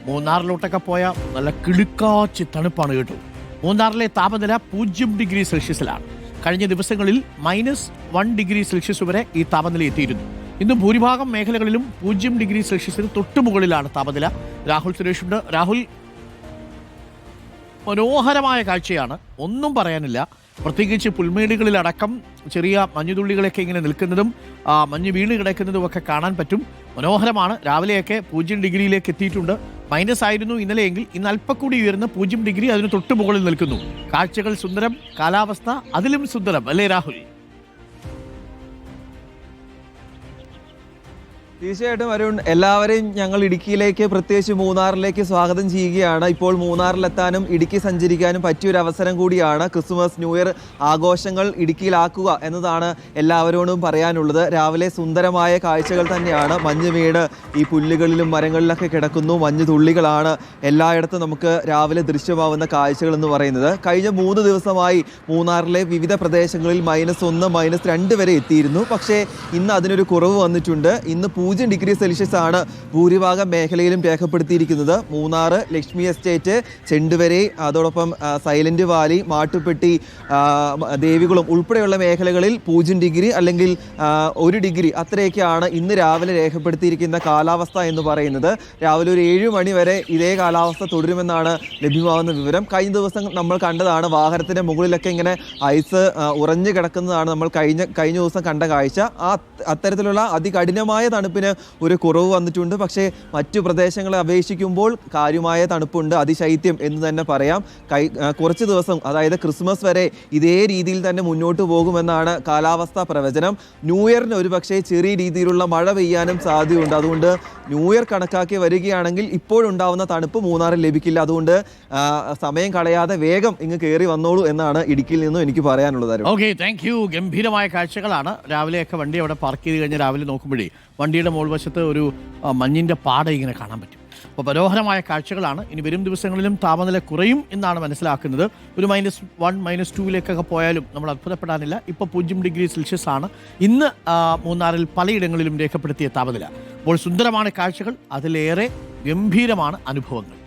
മൂന്നാറിലോട്ടൊക്കെ പോയ നല്ല കിടുക്കാച്ചി തണുപ്പാണ് കേട്ടോ. മൂന്നാറിലെ താപനില 0 ഡിഗ്രി സെൽഷ്യസിലാണ്. കഴിഞ്ഞ ദിവസങ്ങളിൽ -1 ഡിഗ്രി സെൽഷ്യസ് വരെ ഈ താപനില എത്തിയിരുന്നു. ഇന്ന് ഭൂരിഭാഗം മേഖലകളിലും 0 ഡിഗ്രി സെൽഷ്യസിന് തൊട്ടുമുകളിലാണ് താപനില. രാഹുൽ സുരേഷുണ്ട്. രാഹുൽ, മനോഹരമായ കാഴ്ചയാണ്, ഒന്നും പറയാനില്ല. പ്രത്യേകിച്ച് പുൽമേടുകളിലടക്കം ചെറിയ മഞ്ഞുതുള്ളികളൊക്കെ ഇങ്ങനെ നിൽക്കുന്നതും മഞ്ഞ് വീണ് കിടക്കുന്നതും ഒക്കെ കാണാൻ പറ്റും. മനോഹരമാണ്. രാവിലെയൊക്കെ 0 ഡിഗ്രിയിലേക്ക് എത്തിയിട്ടുണ്ട്. മൈനസ് ആയിരുന്നു ഇന്നലെയെങ്കിൽ ഇന്ന് അല്പക്കൂടി ഉയർന്ന് 0 ഡിഗ്രി അതിന് തൊട്ട് മുകളിൽ നിൽക്കുന്നു. കാഴ്ചകൾ സുന്ദരം, കാലാവസ്ഥ അതിലും സുന്ദരം, അല്ലേ രാഹുൽ? തീർച്ചയായിട്ടും അരുൺ, എല്ലാവരെയും ഞങ്ങൾ ഇടുക്കിയിലേക്ക്, പ്രത്യേകിച്ച് മൂന്നാറിലേക്ക് സ്വാഗതം ചെയ്യുകയാണ്. ഇപ്പോൾ മൂന്നാറിലെത്താനും ഇടുക്കി സഞ്ചരിക്കാനും പറ്റിയൊരു അവസരം കൂടിയാണ്. ക്രിസ്മസ്, ന്യൂ ഇയർ ആഘോഷങ്ങൾ ഇടുക്കിയിലാക്കുക എന്നതാണ് എല്ലാവരോടും പറയാനുള്ളത്. രാവിലെ സുന്ദരമായ കാഴ്ചകൾ തന്നെയാണ്. മഞ്ഞ് വീട് ഈ പുല്ലുകളിലും മരങ്ങളിലൊക്കെ കിടക്കുന്നു. മഞ്ഞ് തുള്ളികളാണ് എല്ലായിടത്തും നമുക്ക് രാവിലെ ദൃശ്യമാവുന്ന കാഴ്ചകൾ എന്ന് പറയുന്നത്. കഴിഞ്ഞ 3 ദിവസമായി മൂന്നാറിലെ വിവിധ പ്രദേശങ്ങളിൽ -1, -2 വരെ എത്തിയിരുന്നു. പക്ഷേ ഇന്ന് അതിനൊരു കുറവ് വന്നിട്ടുണ്ട്. ഇന്ന് 0 ഡിഗ്രി സെൽഷ്യസ് ആണ് ഭൂരിഭാഗം മേഖലയിലും രേഖപ്പെടുത്തിയിരിക്കുന്നത്. മൂന്നാർ, ലക്ഷ്മി എസ്റ്റേറ്റ്, ചെണ്ടുവരെ, അതോടൊപ്പം സൈലന്റ് വാലി, മാട്ടുപ്പെട്ടി, ദേവികുളം ഉൾപ്പെടെയുള്ള മേഖലകളിൽ 0 ഡിഗ്രി അല്ലെങ്കിൽ 1 ഡിഗ്രി അത്രയൊക്കെയാണ് ഇന്ന് രാവിലെ രേഖപ്പെടുത്തിയിരിക്കുന്ന കാലാവസ്ഥ എന്ന് പറയുന്നത്. രാവിലെ ഒരു 7 മണി വരെ ഇതേ കാലാവസ്ഥ തുടരുമെന്നാണ് ലഭ്യമാകുന്ന വിവരം. കഴിഞ്ഞ ദിവസം നമ്മൾ കണ്ടതാണ്, വാഹനത്തിൻ്റെ മുകളിലൊക്കെ ഇങ്ങനെ ഐസ് ഉറഞ്ഞു കിടക്കുന്നതാണ് നമ്മൾ കഴിഞ്ഞ ദിവസം കണ്ട കാഴ്ച. അത്തരത്തിലുള്ള അതികഠിനമായ തണുപ്പിന് ഒരു കുറവ് വന്നിട്ടുണ്ട്. പക്ഷേ മറ്റു പ്രദേശങ്ങളെ അപേക്ഷിക്കുമ്പോൾ കാര്യമായ തണുപ്പുണ്ട്, അതിശൈത്യം എന്ന് തന്നെ പറയാം. കുറച്ച് ദിവസം, അതായത് ക്രിസ്മസ് വരെ ഇതേ രീതിയിൽ തന്നെ മുന്നോട്ട് പോകുമെന്നാണ് കാലാവസ്ഥാ പ്രവചനം. ന്യൂ ഇയറിന് ഒരുപക്ഷെ ചെറിയ രീതിയിലുള്ള മഴ പെയ്യാനും സാധ്യതയുണ്ട്. അതുകൊണ്ട് ന്യൂ ഇയർ കണക്കാക്കി വരികയാണെങ്കിൽ ഇപ്പോഴുണ്ടാവുന്ന തണുപ്പ് മൂന്നാറിൽ ലഭിക്കില്ല. അതുകൊണ്ട് സമയം കളയാതെ വേഗം ഇങ്ങ് കയറി വന്നോളൂ എന്നാണ് ഇടുക്കിയിൽ നിന്നും എനിക്ക് പറയാനുള്ളത്. Okay, thank you. ഗംഭീരമായ കാഴ്ചകളാണ്. രാവിലെയൊക്കെ വണ്ടി അവിടെ പാർക്ക് ചെയ്ത് കഴിഞ്ഞാൽ രാവിലെ നോക്കുമ്പോഴേ വണ്ടിയുടെ മുകൾവശത്ത് ഒരു മഞ്ഞിൻ്റെ പാട ഇങ്ങനെ കാണാൻ പറ്റും. അപ്പോൾ മനോഹരമായ കാഴ്ചകളാണ്. ഇനി വരും ദിവസങ്ങളിലും താപനില കുറയും എന്നാണ് മനസ്സിലാക്കുന്നത്. ഒരു -1, -2 പോയാലും നമ്മൾ അത്ഭുതപ്പെടാനില്ല. ഇപ്പോൾ 0 ഡിഗ്രി സെൽഷ്യസ് ആണ് ഇന്ന് മൂന്നാറിൽ പലയിടങ്ങളിലും രേഖപ്പെടുത്തിയ താപനില. അപ്പോൾ സുന്ദരമാണ് കാഴ്ചകൾ, അതിലേറെ ഗംഭീരമാണ് അനുഭവങ്ങൾ.